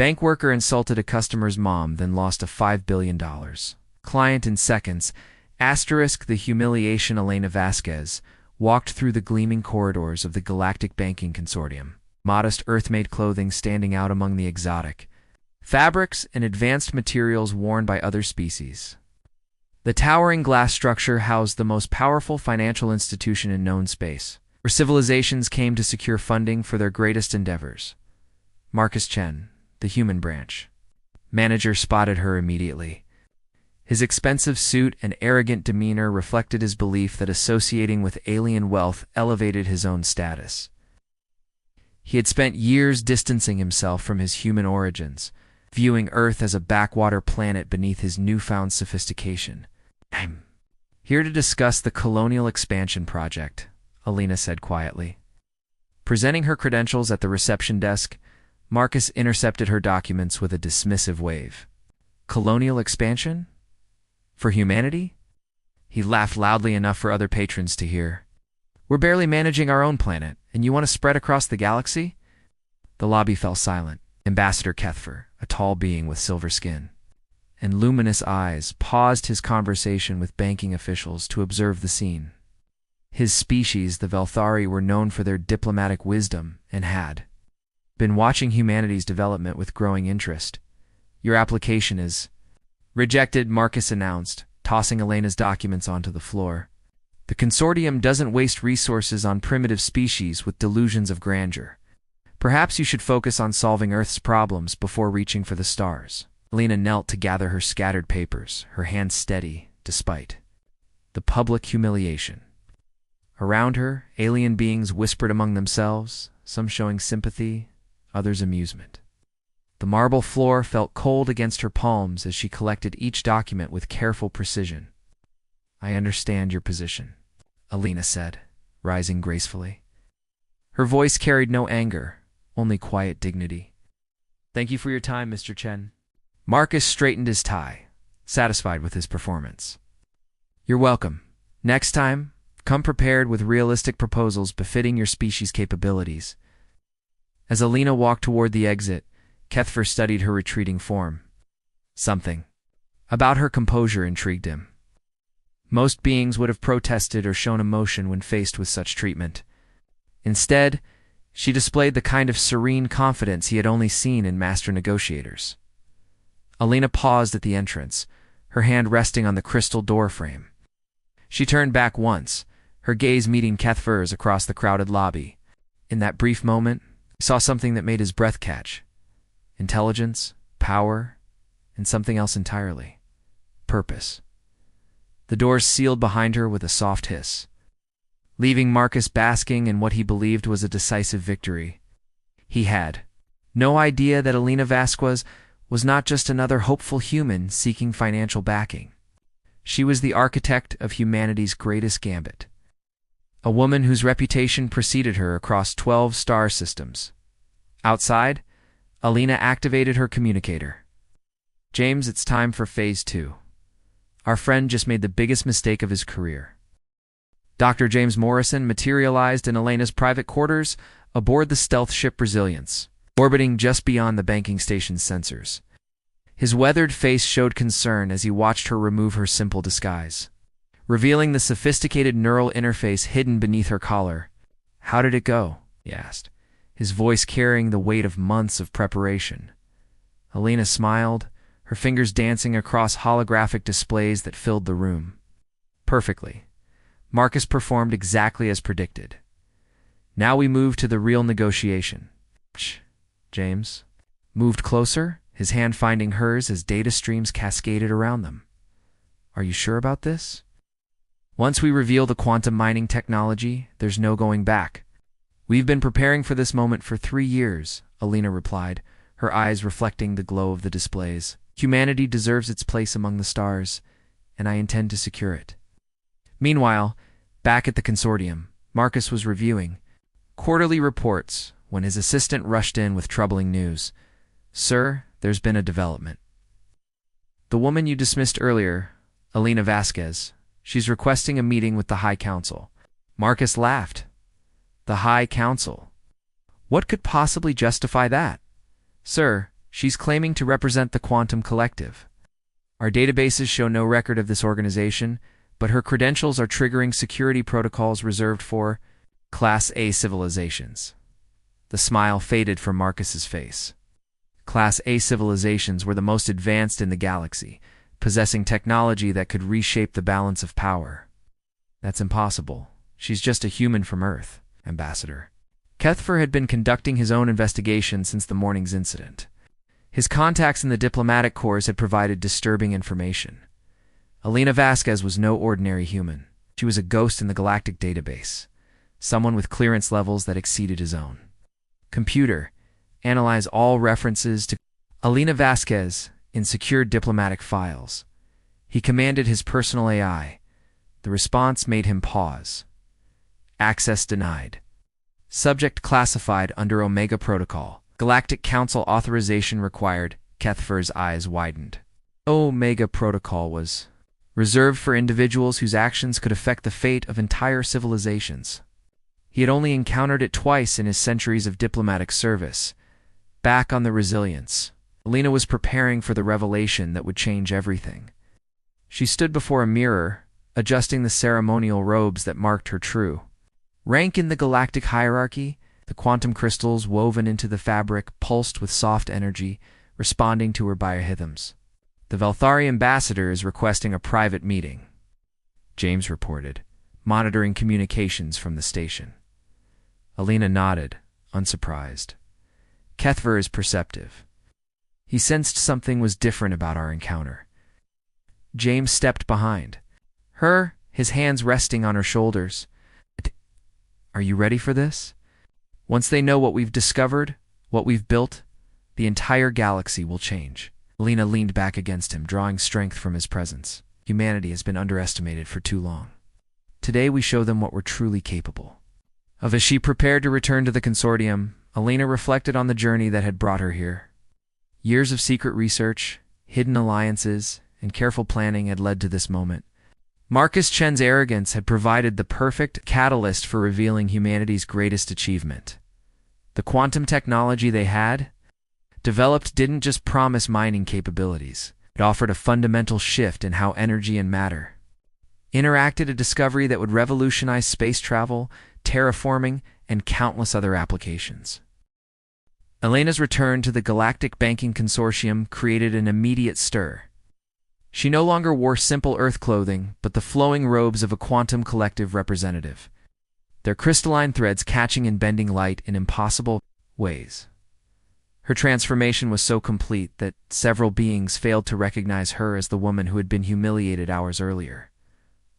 Bank worker insulted a customer's mom, then lost a $5 billion. Client in seconds. Asterisk the humiliation. Elena Vasquez walked through the gleaming corridors of the Galactic Banking Consortium, modest earth-made clothing standing out among the exotic fabrics and advanced materials worn by other species. The towering glass structure housed the most powerful financial institution in known space, where civilizations came to secure funding for their greatest endeavors. Marcus Chen, the human branch manager, spotted her immediately. His expensive suit and arrogant demeanor reflected his belief that associating with alien wealth elevated his own status. He had spent years distancing himself from his human origins, viewing Earth as a backwater planet beneath his newfound sophistication. "I'm here to discuss the Colonial Expansion Project," Alina said quietly. Presenting her credentials at the reception desk, Marcus intercepted her documents with a dismissive wave. "Colonial expansion? For humanity?" He laughed loudly enough for other patrons to hear. "We're barely managing our own planet, and you want to spread across the galaxy?" The lobby fell silent. Ambassador Kethfer, a tall being with silver skin and luminous eyes, paused his conversation with banking officials to observe the scene. His species, the Velthari, were known for their diplomatic wisdom and had been watching humanity's development with growing interest. "Your application is rejected," Marcus announced, tossing Elena's documents onto the floor. "The consortium doesn't waste resources on primitive species with delusions of grandeur. Perhaps you should focus on solving Earth's problems before reaching for the stars." Elena knelt to gather her scattered papers, her hands steady, despite the public humiliation. Around her, alien beings whispered among themselves, some showing sympathy, others amusement. The marble floor felt cold against her palms as she collected each document with careful precision. "I understand your position," Alina said, rising gracefully. Her voice carried no anger, only quiet dignity. "Thank you for your time, Mr. Chen." Marcus straightened his tie, satisfied with his performance. "You're welcome. Next time, come prepared with realistic proposals befitting your species' capabilities." As Alina walked toward the exit, Kethfer studied her retreating form. Something about her composure intrigued him. Most beings would have protested or shown emotion when faced with such treatment. Instead, she displayed the kind of serene confidence he had only seen in master negotiators. Alina paused at the entrance, her hand resting on the crystal door frame. She turned back once, her gaze meeting Kethfer's across the crowded lobby. In that brief moment, he saw something that made his breath catch. Intelligence, power, and something else entirely. Purpose. The doors sealed behind her with a soft hiss, leaving Marcus basking in what he believed was a decisive victory. He had no idea that Elena Vasquez was not just another hopeful human seeking financial backing. She was the architect of humanity's greatest gambit. A woman whose reputation preceded her across 12 star systems. Outside, Alina activated her communicator. "James, it's time for Phase 2. Our friend just made the biggest mistake of his career." Dr. James Morrison materialized in Elena's private quarters aboard the stealth ship Resilience, orbiting just beyond the banking station's sensors. His weathered face showed concern as he watched her remove her simple disguise, revealing the sophisticated neural interface hidden beneath her collar. "How did it go?" he asked, his voice carrying the weight of months of preparation. Alina smiled, her fingers dancing across holographic displays that filled the room. "Perfectly. Marcus performed exactly as predicted. Now we move to the real negotiation." James moved closer, his hand finding hers as data streams cascaded around them. "Are you sure about this? Once we reveal the quantum mining technology, there's no going back." "We've been preparing for this moment for 3 years," Alina replied, her eyes reflecting the glow of the displays. "Humanity deserves its place among the stars, and I intend to secure it." Meanwhile, back at the consortium, Marcus was reviewing quarterly reports when his assistant rushed in with troubling news. "Sir, there's been a development. The woman you dismissed earlier, Elena Vasquez, she's requesting a meeting with the High Council." Marcus laughed. "The High Council? What could possibly justify that?" "Sir, She's claiming to represent the Quantum Collective. Our databases show no record of this organization, but her credentials are triggering security protocols reserved for Class A civilizations. The smile faded from Marcus's face. Class A civilizations were the most advanced in the galaxy, possessing technology that could reshape the balance of power. That's impossible. She's just a human from Earth, Ambassador. Kethfer had been conducting his own investigation since the morning's incident. His contacts in the diplomatic corps had provided disturbing information. Elena Vasquez was no ordinary human. She was a ghost in the galactic database, someone with clearance levels that exceeded his own. Computer, analyze all references to Elena Vasquez in secured diplomatic files. He commanded his personal AI. The response made him pause. Access denied. Subject classified under Omega Protocol. Galactic Council authorization required. Kethfer's eyes widened. Omega Protocol was reserved for individuals whose actions could affect the fate of entire civilizations. He had only encountered it twice in his centuries of diplomatic service. Back on the Resilience, Elena was preparing for the revelation that would change everything. She stood before a mirror, adjusting the ceremonial robes that marked her true rank in the galactic hierarchy. The quantum crystals woven into the fabric pulsed with soft energy, responding to her biorhythms. The Velthari ambassador is requesting a private meeting, James reported, monitoring communications from the station. Elena nodded, unsurprised. Kethfer is perceptive. He sensed something was different about our encounter. James stepped behind her, his hands resting on her shoulders. Are you ready for this? Once they know what we've discovered, what we've built, the entire galaxy will change. Elena leaned back against him, drawing strength from his presence. Humanity has been underestimated for too long. Today we show them what we're truly capable of. As she prepared to return to the consortium, Elena reflected on the journey that had brought her here. Years of secret research, hidden alliances, and careful planning had led to this moment. Marcus Chen's arrogance had provided the perfect catalyst for revealing humanity's greatest achievement. The quantum technology they had developed didn't just promise mining capabilities. It offered a fundamental shift in how energy and matter interacted, a discovery that would revolutionize space travel, terraforming, and countless other applications. Elena's return to the Galactic Banking Consortium created an immediate stir. She no longer wore simple Earth clothing, but the flowing robes of a quantum collective representative, their crystalline threads catching and bending light in impossible ways. Her transformation was so complete that several beings failed to recognize her as the woman who had been humiliated hours earlier.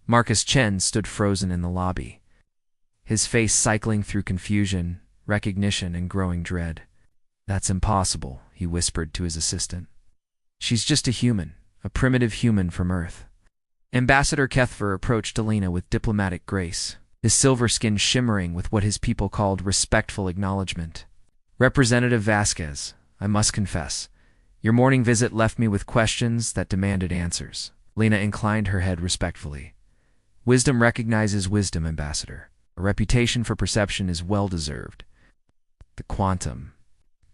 Marcus Chen stood frozen in the lobby, his face cycling through confusion, recognition, and growing dread. That's impossible, he whispered to his assistant. She's just a human. A primitive human from Earth. Ambassador Kethfer approached Elena with diplomatic grace, his silver skin shimmering with what his people called respectful acknowledgement. Representative Vasquez, I must confess, your morning visit left me with questions that demanded answers. Elena inclined her head respectfully. Wisdom recognizes wisdom, Ambassador. A reputation for perception is well-deserved. The Quantum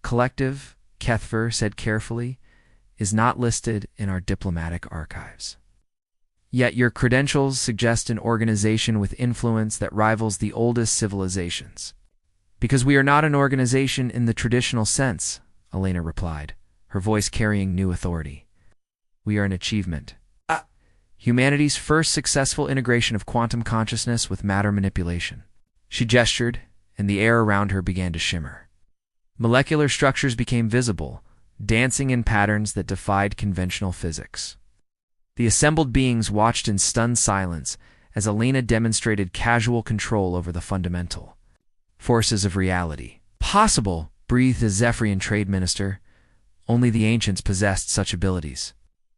Collective, Kethfer said carefully, is not listed in our diplomatic archives. Yet your credentials suggest an organization with influence that rivals the oldest civilizations. Because we are not an organization in the traditional sense, Elena replied, her voice carrying new authority. We are an achievement. Humanity's first successful integration of quantum consciousness with matter manipulation. She gestured, and the air around her began to shimmer. Molecular structures became visible, dancing in patterns that defied conventional physics. The assembled beings watched in stunned silence as Elena demonstrated casual control over the fundamental forces of reality. Possible, breathed the Zephyrian trade minister. Only the ancients possessed such abilities.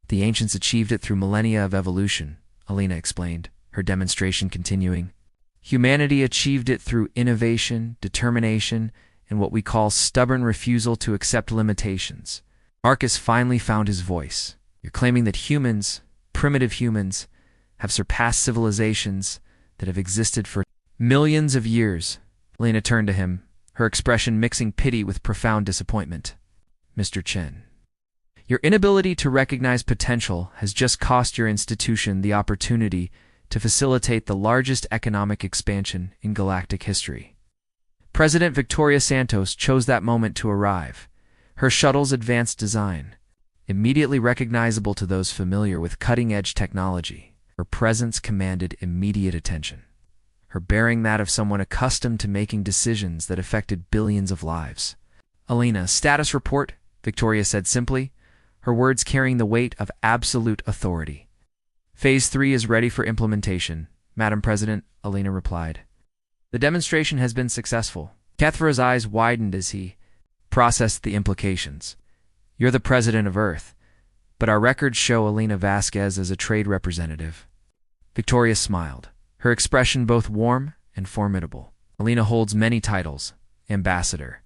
The ancients achieved it through millennia of evolution, Elena explained, her demonstration continuing. Humanity achieved it through innovation, determination, and what we call stubborn refusal to accept limitations. Marcus finally found his voice. You're claiming that humans, primitive humans, have surpassed civilizations that have existed for millions of years. Elena turned to him, her expression mixing pity with profound disappointment. Mr. Chen. Your inability to recognize potential has just cost your institution the opportunity to facilitate the largest economic expansion in galactic history. President Victoria Santos chose that moment to arrive. Her shuttle's advanced design, immediately recognizable to those familiar with cutting-edge technology, her presence commanded immediate attention. Her bearing that of someone accustomed to making decisions that affected billions of lives. "Alina, status report," Victoria said simply, her words carrying the weight of absolute authority. "Phase 3 is ready for implementation, Madam President," Alina replied. "The demonstration has been successful." Kethvara's eyes widened as he processed the implications. "You're the president of Earth, but our records show Alina Vasquez as a trade representative." Victoria smiled, her expression both warm and formidable. "Alina holds many titles. Ambassador.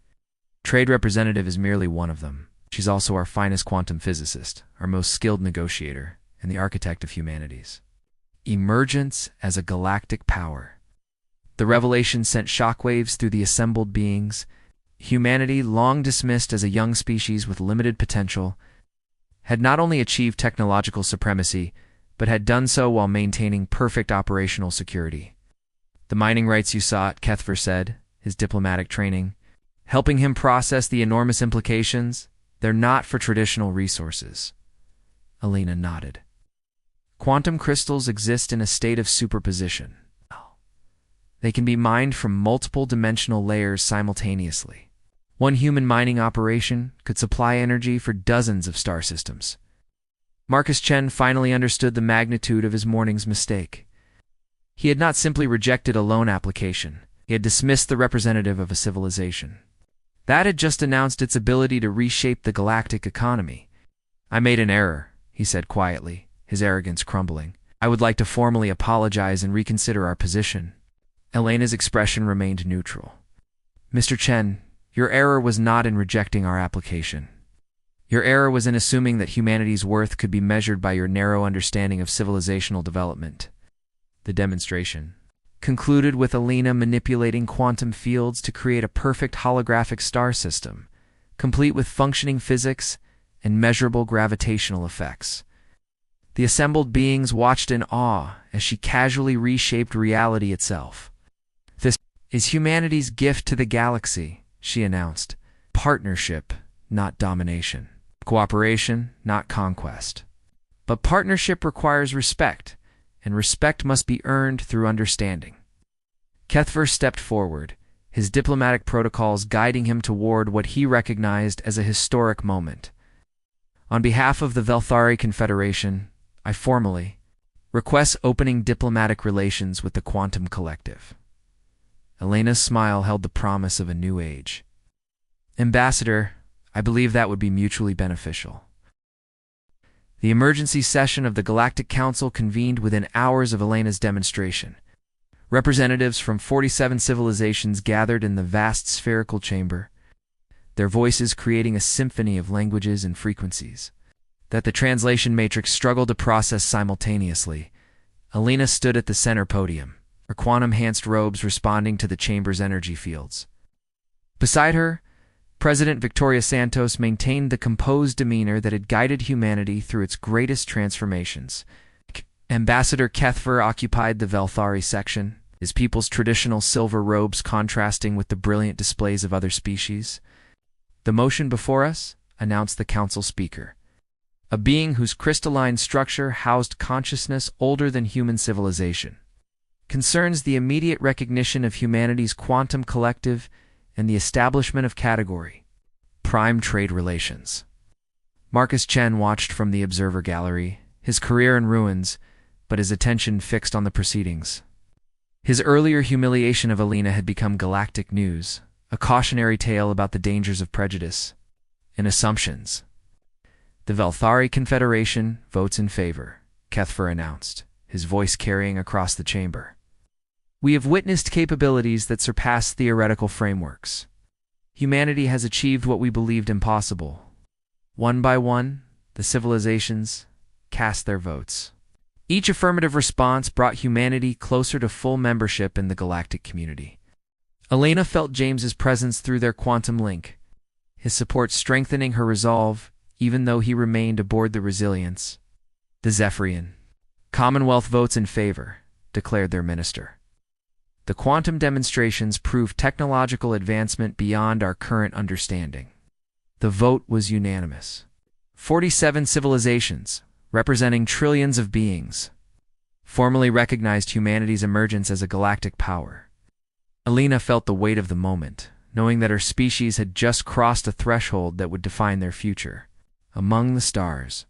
Trade representative is merely one of them. She's also our finest quantum physicist, our most skilled negotiator, and the architect of humanities. Emergence as a galactic power." The revelation sent shockwaves through the assembled beings. Humanity, long dismissed as a young species with limited potential, had not only achieved technological supremacy, but had done so while maintaining perfect operational security. "The mining rights you sought," Kethver said, his diplomatic training, helping him process the enormous implications, "they're not for traditional resources." Alina nodded. "Quantum crystals exist in a state of superposition. They can be mined from multiple dimensional layers simultaneously. One human mining operation could supply energy for dozens of star systems." Marcus Chen finally understood the magnitude of his morning's mistake. He had not simply rejected a loan application. He had dismissed the representative of a civilization that had just announced its ability to reshape the galactic economy. "I made an error," he said quietly, his arrogance crumbling. "I would like to formally apologize and reconsider our position." Elena's expression remained neutral. "Mr. Chen, your error was not in rejecting our application. Your error was in assuming that humanity's worth could be measured by your narrow understanding of civilizational development." The demonstration concluded with Alina manipulating quantum fields to create a perfect holographic star system, complete with functioning physics and measurable gravitational effects. The assembled beings watched in awe as she casually reshaped reality itself. "This is humanity's gift to the galaxy," she announced. "Partnership, not domination. Cooperation, not conquest. But partnership requires respect, and respect must be earned through understanding." Kethver stepped forward, his diplomatic protocols guiding him toward what he recognized as a historic moment. "On behalf of the Velthari Confederation, I formally request opening diplomatic relations with the Quantum Collective." Elena's smile held the promise of a new age. "Ambassador, I believe that would be mutually beneficial." The emergency session of the Galactic Council convened within hours of Elena's demonstration. Representatives from 47 civilizations gathered in the vast spherical chamber, their voices creating a symphony of languages and frequencies that the translation matrix struggled to process simultaneously. Alina stood at the center podium, her quantum-enhanced robes responding to the chamber's energy fields. Beside her, President Victoria Santos maintained the composed demeanor that had guided humanity through its greatest transformations. Ambassador Kethver occupied the Velthari section, his people's traditional silver robes contrasting with the brilliant displays of other species. "The motion before us," announced the council speaker, "a being whose crystalline structure housed consciousness older than human civilization, concerns the immediate recognition of humanity's quantum collective and the establishment of category prime trade relations." Marcus Chen watched from the observer gallery, his career in ruins, but his attention fixed on the proceedings. His earlier humiliation of Alina had become galactic news, a cautionary tale about the dangers of prejudice and assumptions. "The Velthari Confederation votes in favor," Kethver announced, his voice carrying across the chamber. "We have witnessed capabilities that surpass theoretical frameworks. Humanity has achieved what we believed impossible. One by one, the civilizations cast their votes. Each affirmative response brought humanity closer to full membership in the galactic community." Alina felt James's presence through their quantum link, his support strengthening her resolve, even though he remained aboard the Resilience. The Zephyrian Commonwealth votes in favor, declared their minister. The quantum demonstrations proved technological advancement beyond our current understanding. The vote was unanimous. 47 civilizations, representing trillions of beings, formally recognized humanity's emergence as a galactic power. Alina felt the weight of the moment, knowing that her species had just crossed a threshold that would define their future. Among the stars.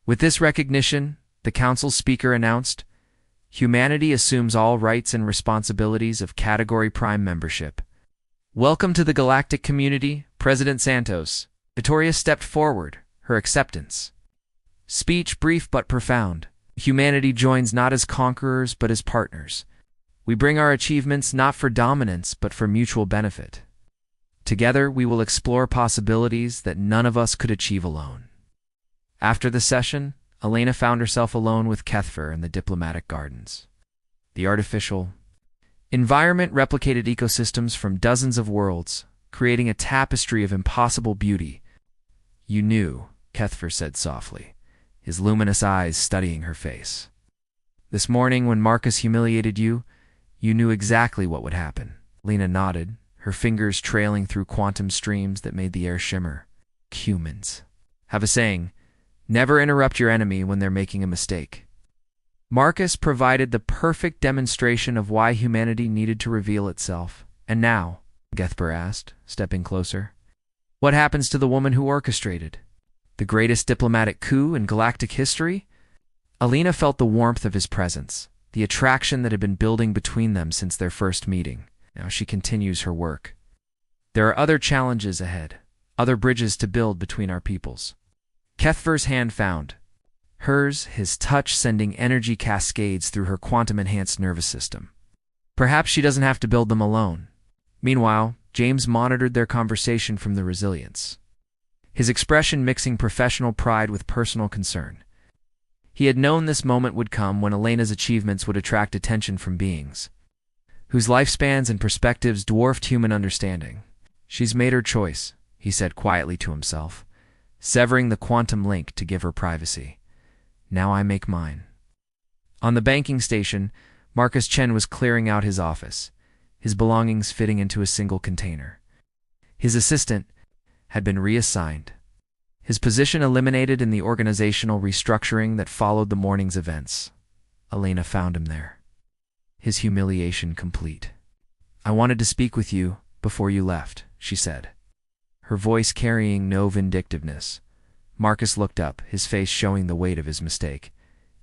With this recognition, the council's speaker announced, humanity assumes all rights and responsibilities of Category Prime membership. Welcome to the galactic community, President Santos. Vittoria stepped forward, her acceptance. Speech brief but profound. Humanity joins not as conquerors but as partners. We bring our achievements not for dominance but for mutual benefit. Together we will explore possibilities that none of us could achieve alone. After the session, Elena found herself alone with Kethfer in the diplomatic gardens. The artificial environment replicated ecosystems from dozens of worlds, creating a tapestry of impossible beauty. You knew, Kethfer said softly, his luminous eyes studying her face. This morning when Marcus humiliated you, you knew exactly what would happen. Lena nodded, her fingers trailing through quantum streams that made the air shimmer. Humans have a saying, never interrupt your enemy when they're making a mistake. Marcus provided the perfect demonstration of why humanity needed to reveal itself. And now, Gethber asked, stepping closer, what happens to the woman who orchestrated the greatest diplomatic coup in galactic history? Alina felt the warmth of his presence, the attraction that had been building between them since their first meeting. Now she continues her work. There are other challenges ahead, other bridges to build between our peoples. Kethver's hand found hers, his touch sending energy cascades through her quantum-enhanced nervous system. Perhaps she doesn't have to build them alone. Meanwhile, James monitored their conversation from the Resilience, his expression mixing professional pride with personal concern. He had known this moment would come when Elena's achievements would attract attention from beings whose lifespans and perspectives dwarfed human understanding. She's made her choice, he said quietly to himself, severing the quantum link to give her privacy. Now I make mine. On the banking station, Marcus Chen was clearing out his office, his belongings fitting into a single container. His assistant had been reassigned, his position eliminated in the organizational restructuring that followed the morning's events. Elena found him there, his humiliation complete. I wanted to speak with you before you left, she said, her voice carrying no vindictiveness. Marcus looked up, his face showing the weight of his mistake.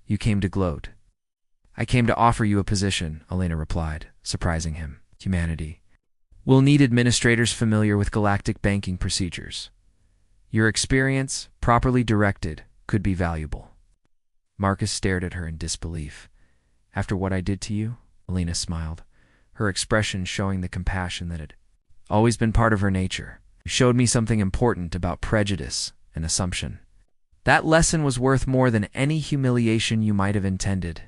You came to gloat. I came to offer you a position, Elena replied, surprising him. Humanity will need administrators familiar with galactic banking procedures. Your experience, properly directed, could be valuable. Marcus stared at her in disbelief. After what I did to you? Elena smiled, her expression showing the compassion that had always been part of her nature. You showed me something important about prejudice and assumption. That lesson was worth more than any humiliation you might have intended.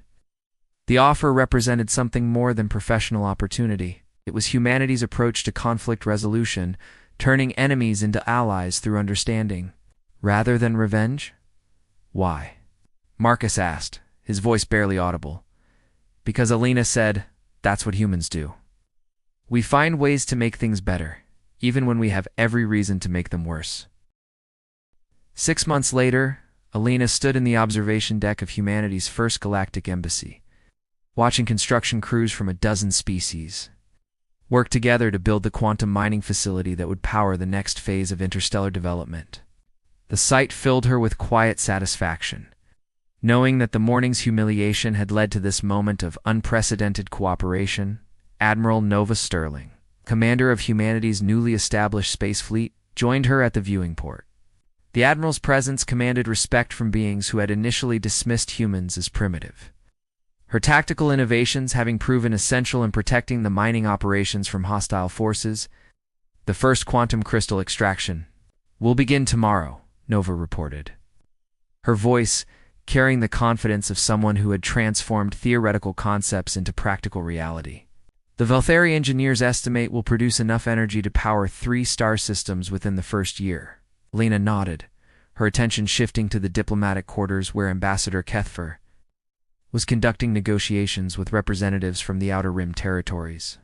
The offer represented something more than professional opportunity. It was humanity's approach to conflict resolution, turning enemies into allies through understanding, rather than revenge. Why? Marcus asked, his voice barely audible. Because Elena said, that's what humans do. We find ways to make things better, even when we have every reason to make them worse. 6 months later, Elena stood in the observation deck of humanity's first galactic embassy, watching construction crews from a dozen species work together to build the quantum mining facility that would power the next phase of interstellar development. The sight filled her with quiet satisfaction, knowing that the morning's humiliation had led to this moment of unprecedented cooperation. Admiral Nova Sterling, commander of humanity's newly established space fleet, joined her at the viewing port. The Admiral's presence commanded respect from beings who had initially dismissed humans as primitive, her tactical innovations having proven essential in protecting the mining operations from hostile forces. The first quantum crystal extraction will begin tomorrow, Nova reported, her voice carrying the confidence of someone who had transformed theoretical concepts into practical reality. The Velthari engineers estimate will produce enough energy to power 3 star systems within the first year. Alina nodded, her attention shifting to the diplomatic quarters where Ambassador Kethfer was conducting negotiations with representatives from the Outer Rim territories.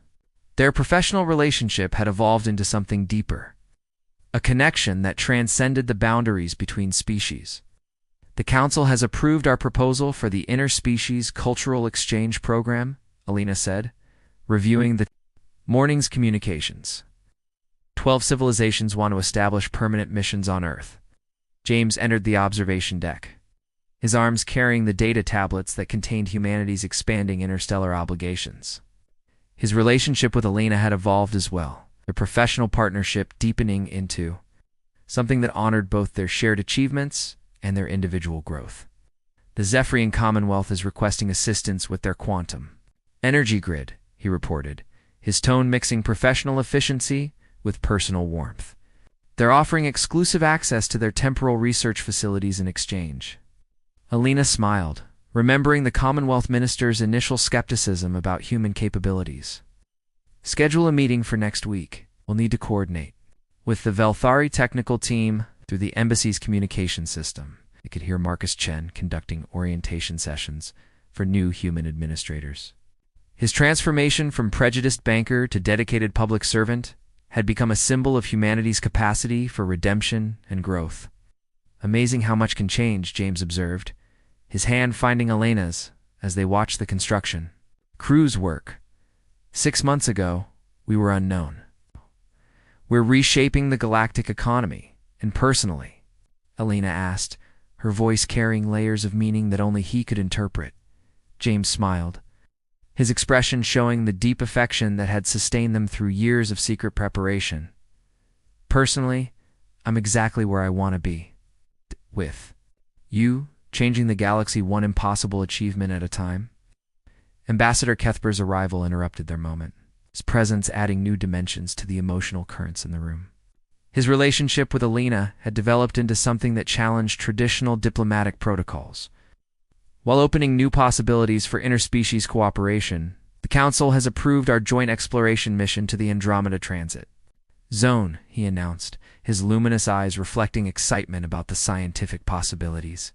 Their professional relationship had evolved into something deeper, a connection that transcended the boundaries between species. The Council has approved our proposal for the Interspecies Cultural Exchange Program, Alina said, reviewing the morning's communications. 12 civilizations want to establish permanent missions on Earth. James entered the observation deck, his arms carrying the data tablets that contained humanity's expanding interstellar obligations. His relationship with Alina had evolved as well, their professional partnership deepening into something that honored both their shared achievements and their individual growth. The Zephyrian Commonwealth is requesting assistance with their quantum energy grid, he reported, his tone mixing professional efficiency with personal warmth. They're offering exclusive access to their temporal research facilities in exchange. Alina smiled, remembering the Commonwealth Minister's initial skepticism about human capabilities. Schedule a meeting for next week. We'll need to coordinate with the Velthari technical team through the embassy's communication system. They could hear Marcus Chen conducting orientation sessions for new human administrators. His transformation from prejudiced banker to dedicated public servant had become a symbol of humanity's capacity for redemption and growth. Amazing how much can change, James observed, his hand finding Elena's as they watched the construction. Crew's work. 6 months ago, we were unknown. We're reshaping the galactic economy, and personally, Elena asked, her voice carrying layers of meaning that only he could interpret. James smiled, his expression showing the deep affection that had sustained them through years of secret preparation. Personally, I'm exactly where I want to be. With you, changing the galaxy one impossible achievement at a time. Ambassador Kethper's arrival interrupted their moment, his presence adding new dimensions to the emotional currents in the room. His relationship with Alina had developed into something that challenged traditional diplomatic protocols. While opening new possibilities for interspecies cooperation, the Council has approved our joint exploration mission to the Andromeda Transit Zone, he announced, his luminous eyes reflecting excitement about the scientific possibilities.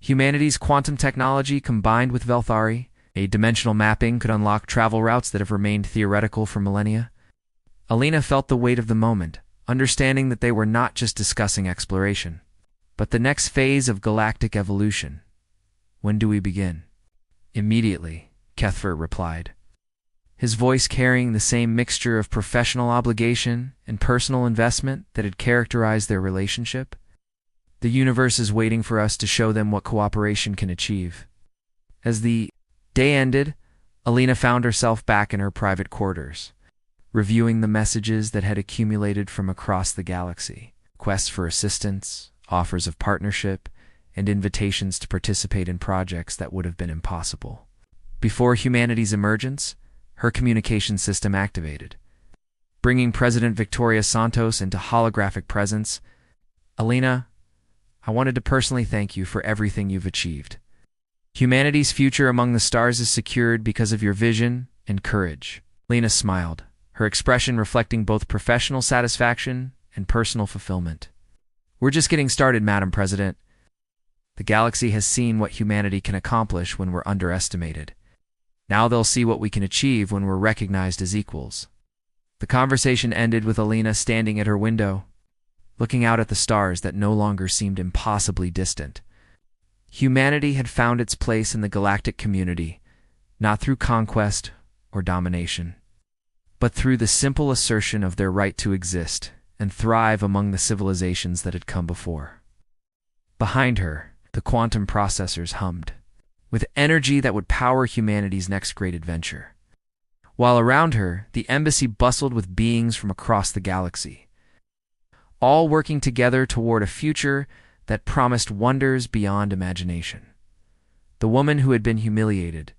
Humanity's quantum technology combined with Velthari, a dimensional mapping could unlock travel routes that have remained theoretical for millennia. Alina felt the weight of the moment, understanding that they were not just discussing exploration, but the next phase of galactic evolution. When do we begin? Immediately, Kethfer replied, his voice carrying the same mixture of professional obligation and personal investment that had characterized their relationship. The universe is waiting for us to show them what cooperation can achieve. As the day ended, Alina found herself back in her private quarters, reviewing the messages that had accumulated from across the galaxy, requests for assistance, offers of partnership, and invitations to participate in projects that would have been impossible. Before humanity's emergence, her communication system activated, bringing President Victoria Santos into holographic presence. Alina, I wanted to personally thank you for everything you've achieved. Humanity's future among the stars is secured because of your vision and courage. Alina smiled, her expression reflecting both professional satisfaction and personal fulfillment. We're just getting started, Madam President. The galaxy has seen what humanity can accomplish when we're underestimated. Now they'll see what we can achieve when we're recognized as equals. The conversation ended with Alina standing at her window, looking out at the stars that no longer seemed impossibly distant. Humanity had found its place in the galactic community, not through conquest or domination, but through the simple assertion of their right to exist and thrive among the civilizations that had come before. Behind her, the quantum processors hummed, with energy that would power humanity's next great adventure. While around her, the embassy bustled with beings from across the galaxy, all working together toward a future that promised wonders beyond imagination. The woman who had been humiliated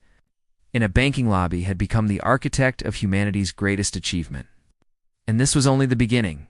in a banking lobby had become the architect of humanity's greatest achievement. And this was only the beginning.